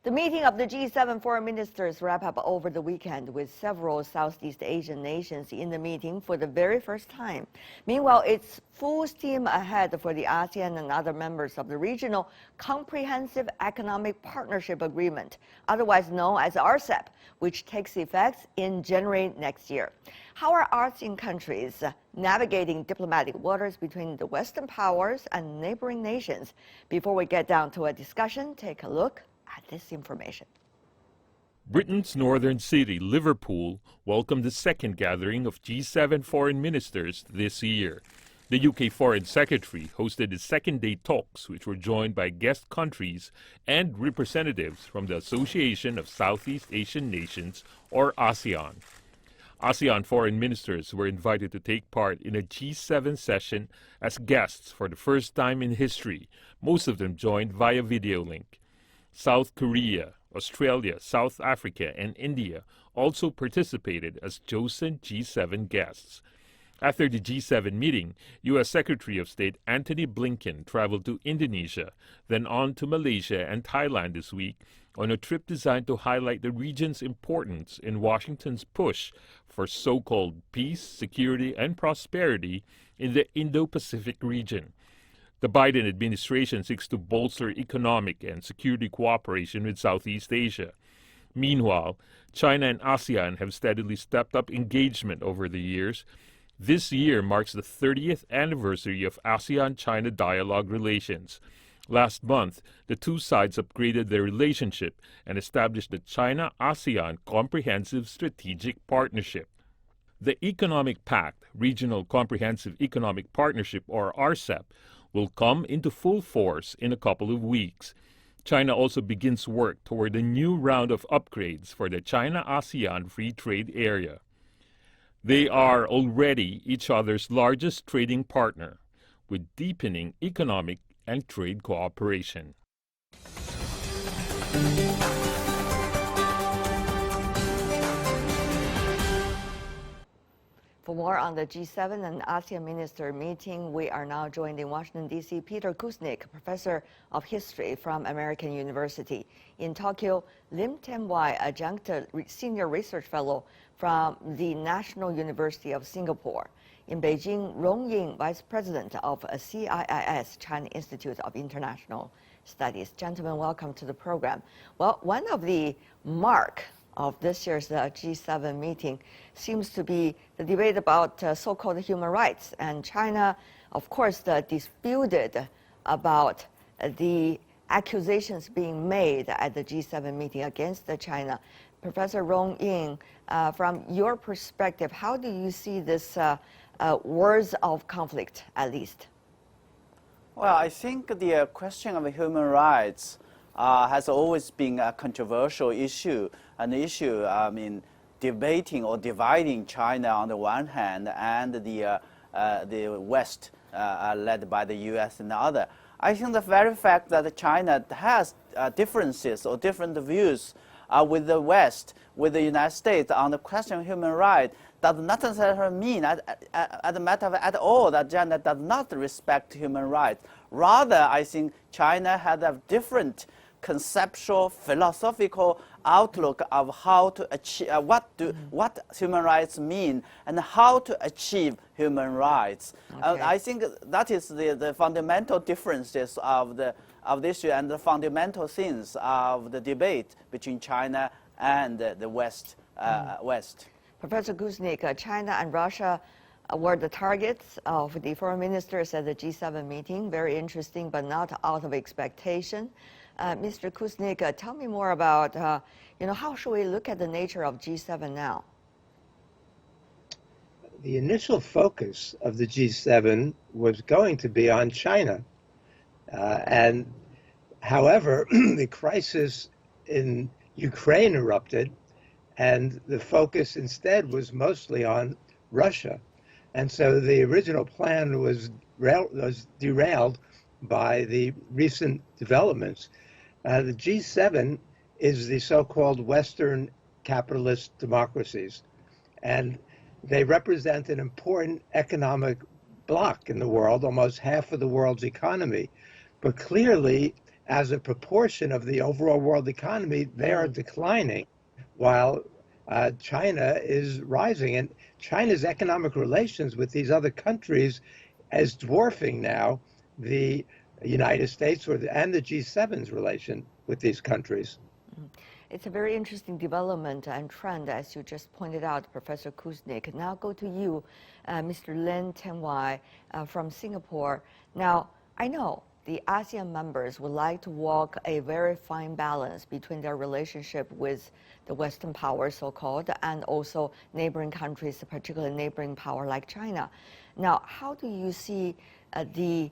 The meeting of the G7 foreign ministers wrapped up over the weekend with several Southeast Asian nations in the meeting for the very first time. Meanwhile, it's full steam ahead for the ASEAN and other members of the Regional Comprehensive Economic Partnership Agreement, otherwise known as RCEP, which takes effect in January next year. How are ASEAN countries navigating diplomatic waters between the Western powers and neighboring nations? Before we get down to a discussion, take a look at this information. Britain's northern city, Liverpool, welcomed the second gathering of G7 foreign ministers this year. The UK Foreign Secretary hosted the second-day talks, which were joined by guest countries and representatives from the Association of Southeast Asian Nations, or ASEAN. ASEAN foreign ministers were invited to take part in a G7 session as guests for the first time in history. Most of them joined via video link. South Korea, Australia, South Africa, and India also participated as chosen G7 guests. After the G7 meeting, U.S. Secretary of State Antony Blinken traveled to Indonesia, then on to Malaysia and Thailand this week on a trip designed to highlight the region's importance in Washington's push for so-called peace, security, and prosperity in the Indo-Pacific region. The Biden administration seeks to bolster economic and security cooperation with Southeast Asia. Meanwhile, China and ASEAN have steadily stepped up engagement over the years. This year marks the 30th anniversary of ASEAN-China dialogue relations. Last month, the two sides upgraded their relationship and established the China-ASEAN Comprehensive Strategic Partnership. The Economic Pact, Regional Comprehensive Economic Partnership, or RCEP, will come into full force in a couple of weeks. China also begins work toward a new round of upgrades for the China-ASEAN Free Trade Area. They are already each other's largest trading partner, with deepening economic and trade cooperation. For more on the G7 and ASEAN minister meeting, we are now joined in Washington, D.C. Peter Kuznick, professor of history from American University. In Tokyo, Lim Ten-Wai, adjunct senior research fellow from the National University of Singapore. In Beijing, Rong Ying, vice president of CIIS, China Institute of International Studies. Gentlemen, welcome to the program. Well, one of the mark of this year's G7 meeting seems to be the debate about so-called human rights. And China, of course, disputed about the accusations being made at the G7 meeting against China. Professor Rong Ying, from your perspective, how do you see this words of conflict, at least? Well, I think the question of human rights has always been a controversial issue, an issue, debating or dividing China on the one hand and the West, led by the U.S. and the other. I think the very fact that China has differences or different views with the West, with the United States on the question of human rights, does not necessarily mean, as a matter of at all, that China does not respect human rights. Rather, I think China has a different conceptual, philosophical outlook of how to achieve what human rights mean and how to achieve human rights. Okay. I think that is the fundamental differences of this issue and the fundamental things of the debate between China and the West. West. Professor Kuznick, China and Russia were the targets of the foreign ministers at the G7 meeting. Very interesting, but not out of expectation. Mr. Kuznick, tell me more about, how should we look at the nature of G7 now? The initial focus of the G7 was going to be on China. And however, the crisis in Ukraine erupted, and the focus instead was mostly on Russia. And so the original plan was derailed by the recent developments. The G7 is the so-called Western capitalist democracies, and they represent an important economic bloc in the world, almost half of the world's economy. But clearly, as a proportion of the overall world economy, they are declining, while China is rising. And China's economic relations with these other countries is dwarfing now the United States and the G7's relation with these countries. It's a very interesting development and trend, as you just pointed out, Professor Kuznick. Now go to you, Mr. Lin Tenwai from Singapore. Now, I know the ASEAN members would like to walk a very fine balance between their relationship with the Western powers, so-called, and also neighboring countries, particularly neighboring power like China. Now, how do you see the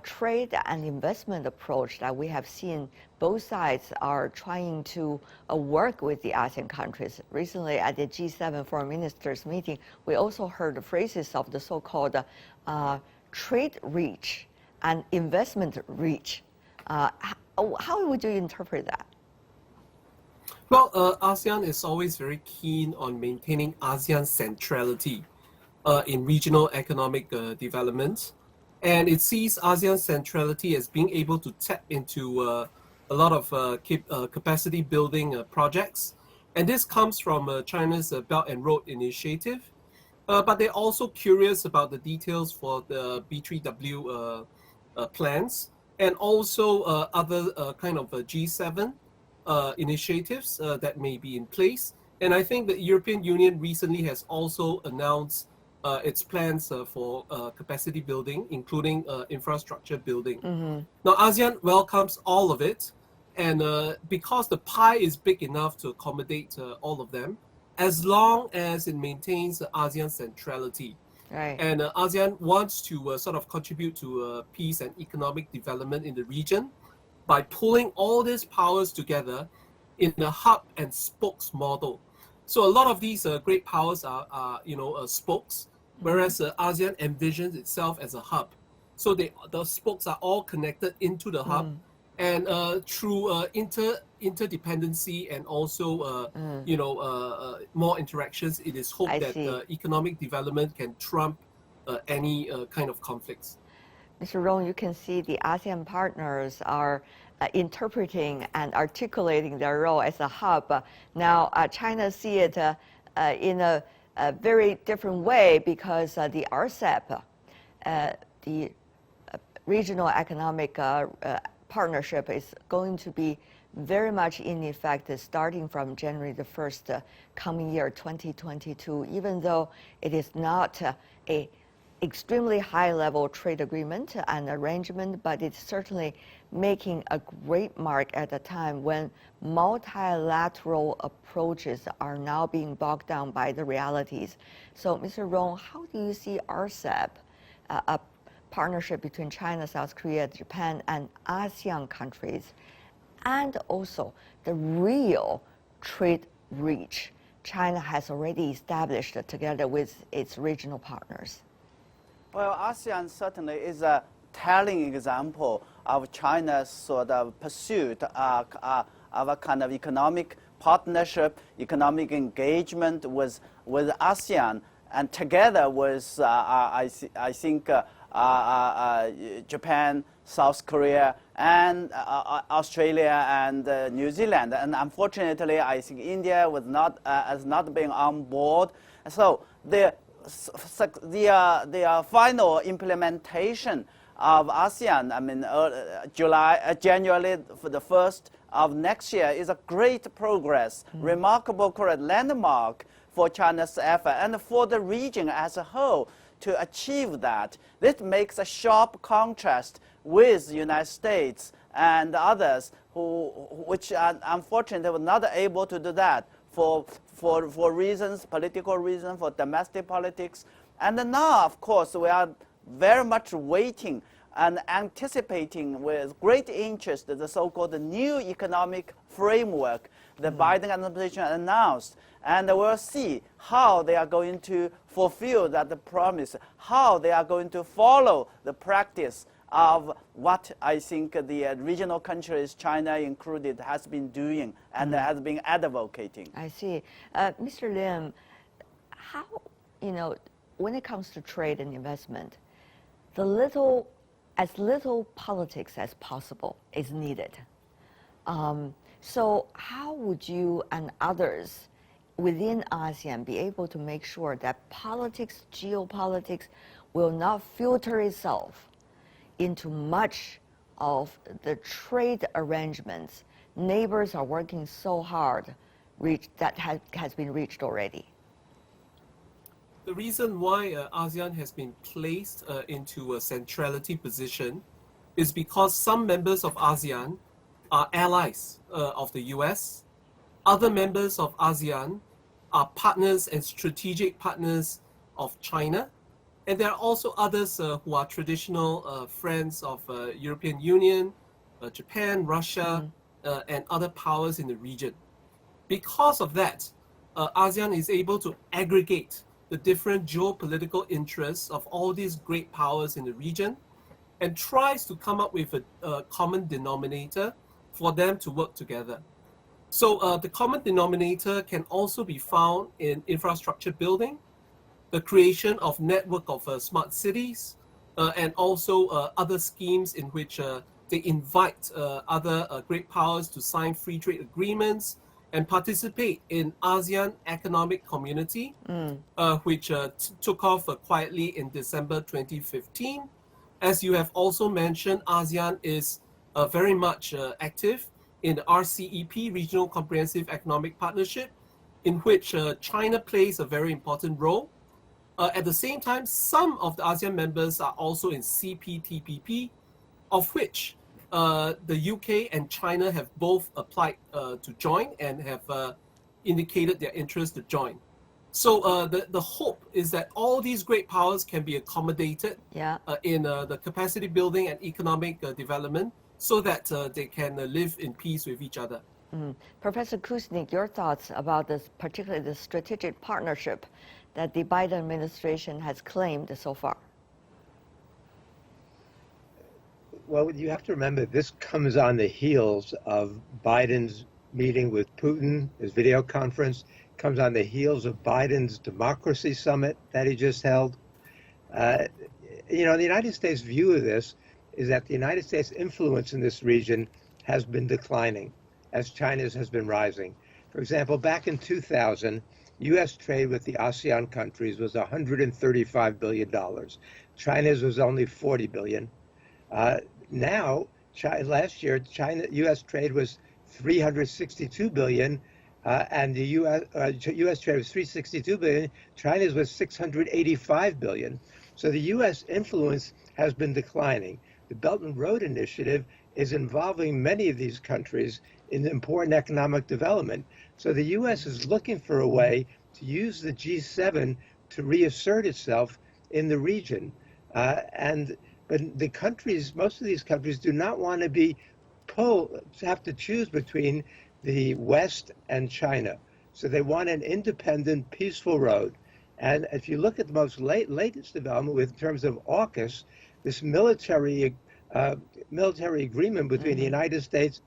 trade and investment approach that we have seen? Both sides are trying to work with the ASEAN countries. Recently at the G7 foreign ministers meeting, we also heard the phrases of the so-called trade reach and investment reach. How would you interpret that? Well, ASEAN is always very keen on maintaining ASEAN centrality in regional economic development. And it sees ASEAN centrality as being able to tap into a lot of capacity building projects. And this comes from China's Belt and Road Initiative. But they're also curious about the details for the B3W plans and also other kind of G7 initiatives that may be in place. And I think the European Union recently has also announced its plans for capacity building, including infrastructure building. Now, ASEAN welcomes all of it, and because the pie is big enough to accommodate all of them, as long as it maintains ASEAN centrality. Right. And ASEAN wants to sort of contribute to peace and economic development in the region by pulling all these powers together in a hub and spokes model. So a lot of these great powers are spokes, whereas ASEAN envisions itself as a hub. So the spokes are all connected into the hub, and through interdependency and also more interactions, it is hoped that economic development can trump any kind of conflicts. Mr. Rong, you can see the ASEAN partners are interpreting and articulating their role as a hub. Now, China see it in a very different way because the RCEP, the Regional Economic Partnership, is going to be very much in effect starting from January the 1st coming year, 2022, even though it is not a extremely high-level trade agreement and arrangement, but it's certainly making a great mark at a time when multilateral approaches are now being bogged down by the realities. So, Mr. Rong, how do you see RCEP, a partnership between China, South Korea, Japan, and ASEAN countries, and also the real trade reach China has already established together with its regional partners? Well, ASEAN certainly is a telling example of China's sort of pursuit of a kind of economic partnership, economic engagement with ASEAN, and together with, I think, Japan, South Korea, and Australia and New Zealand. And unfortunately, I think India has not been on board. So the final implementation of ASEAN, I mean, January for the 1st of next year is a great progress, remarkable landmark for China's effort and for the region as a whole to achieve that. This makes a sharp contrast with the United States and others which unfortunately were not able to do that for reasons, political reasons, for domestic politics. And now, of course, we are very much waiting and anticipating with great interest the so-called new economic framework the Biden administration announced. And we'll see how they are going to fulfill that promise, how they are going to follow the practice of what I think the regional countries, China included, has been doing and has been advocating. I see. Mr. Lim, how, when it comes to trade and investment, the little as little politics as possible is needed. So how would you and others within ASEAN be able to make sure that politics, geopolitics, will not filter itself into much of the trade arrangements neighbors are working so hard that has been reached already? The reason why ASEAN has been placed into a centrality position is because some members of ASEAN are allies of the US. Other members of ASEAN are partners and strategic partners of China. And there are also others who are traditional friends of European Union, Japan, Russia, and other powers in the region. Because of that, ASEAN is able to aggregate the different geopolitical interests of all these great powers in the region and tries to come up with a common denominator for them to work together. So the common denominator can also be found in infrastructure building, the creation of network of smart cities, and also other schemes in which they invite other great powers to sign free trade agreements and participate in ASEAN Economic Community, which took off quietly in December 2015. As you have also mentioned, ASEAN is very much active in the RCEP, Regional Comprehensive Economic Partnership, in which China plays a very important role. At the same time, some of the ASEAN members are also in CPTPP, of which the UK and China have both applied to join and have indicated their interest to join. So the hope is that all these great powers can be accommodated in the capacity building and economic development so that they can live in peace with each other. Professor Kuznick, your thoughts about this, particularly the strategic partnership that the Biden administration has claimed so far? Well, you have to remember this comes on the heels of Biden's meeting with Putin, his video conference, comes on the heels of Biden's democracy summit that he just held. The United States' view of this is that the United States' influence in this region has been declining as China's has been rising. For example, back in 2000, U.S. trade with the ASEAN countries was $135 billion. China's was only $40 billion. Now, last year, U.S. trade was $362 billion, and the U.S. trade was $362 billion. China's was $685 billion. So the U.S. influence has been declining. The Belt and Road Initiative is involving many of these countries in important economic development. So the U.S. is looking for a way to use the G7 to reassert itself in the region. But the countries, most of these countries, do not want to have to choose between the West and China. So they want an independent, peaceful road. And if you look at the most latest development in terms of AUKUS, this military agreement between the United States,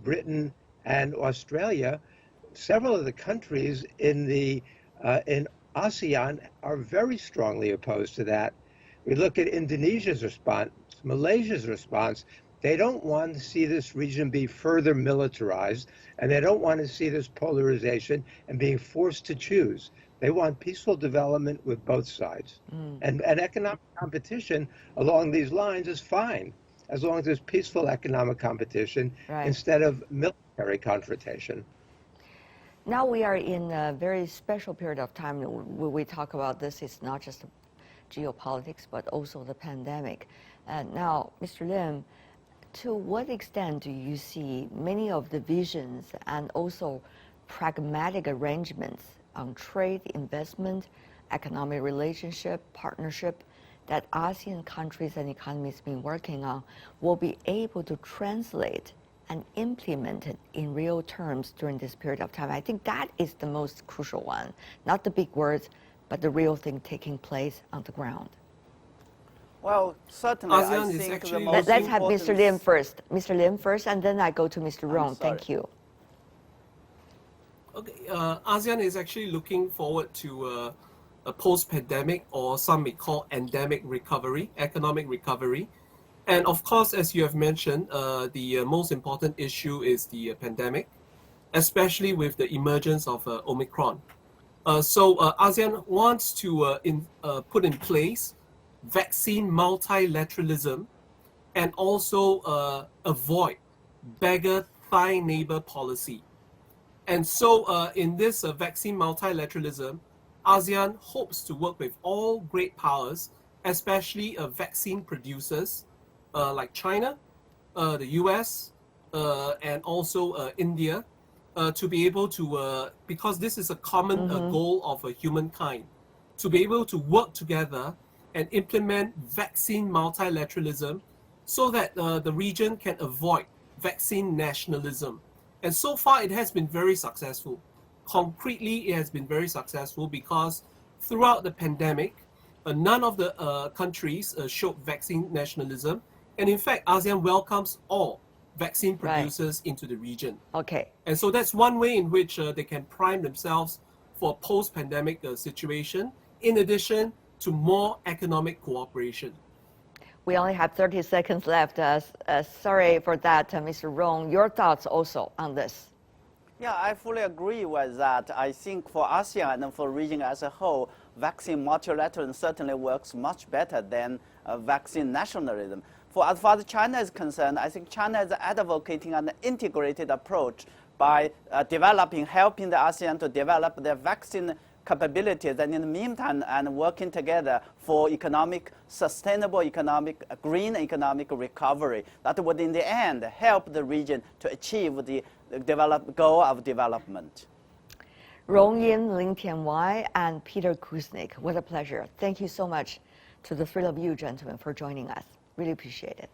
Britain, and Australia, several of the countries in ASEAN are very strongly opposed to that. We look at Indonesia's response, Malaysia's response. They don't want to see this region be further militarized, and they don't want to see this polarization and being forced to choose. They want peaceful development with both sides. And economic competition along these lines is fine, as long as there's peaceful economic competition instead of military confrontation. Now we are in a very special period of time when we talk about this. It's not just geopolitics, but also the pandemic. Now, Mr. Lim, to what extent do you see many of the visions and also pragmatic arrangements on trade, investment, economic relationship, partnership that ASEAN countries and economies have been working on will be able to translate and implement it in real terms during this period of time? I think that is the most crucial one, not the big words, but the real thing taking place on the ground. Well, certainly, ASEAN I is think actually the most Let's have important Mr. Lim first. Mr. Lim first, and then I go to Mr. Rong. sorry. Thank you. Okay, ASEAN is actually looking forward to a post-pandemic, or some may call endemic recovery, economic recovery, And of course, as you have mentioned, the most important issue is the pandemic, especially with the emergence of Omicron. So ASEAN wants to put in place vaccine multilateralism and also avoid beggar thy neighbor policy. And so in this vaccine multilateralism, ASEAN hopes to work with all great powers, especially vaccine producers like China, the US, and also India, to be able to, because this is a common goal of humankind, to be able to work together and implement vaccine multilateralism so that the region can avoid vaccine nationalism. And so far, it has been very successful. Concretely, it has been very successful because throughout the pandemic, none of the countries showed vaccine nationalism. And in fact, ASEAN welcomes all vaccine producers into the region. Okay. And so that's one way in which they can prime themselves for a post-pandemic situation, in addition to more economic cooperation. We only have 30 seconds left. Sorry for that, Mr. Rong. Your thoughts also on this? Yeah, I fully agree with that. I think for ASEAN and for region as a whole, vaccine multilateralism certainly works much better than vaccine nationalism. As far as China is concerned, I think China is advocating an integrated approach by helping the ASEAN to develop their vaccine capabilities, and in the meantime, and working together for sustainable green economic recovery that would in the end help the region to achieve the goal of development. Rong Yin, Ling Tianwai, and Peter Kuznick, what a pleasure. Thank you so much to the three of you gentlemen for joining us. Really appreciate it.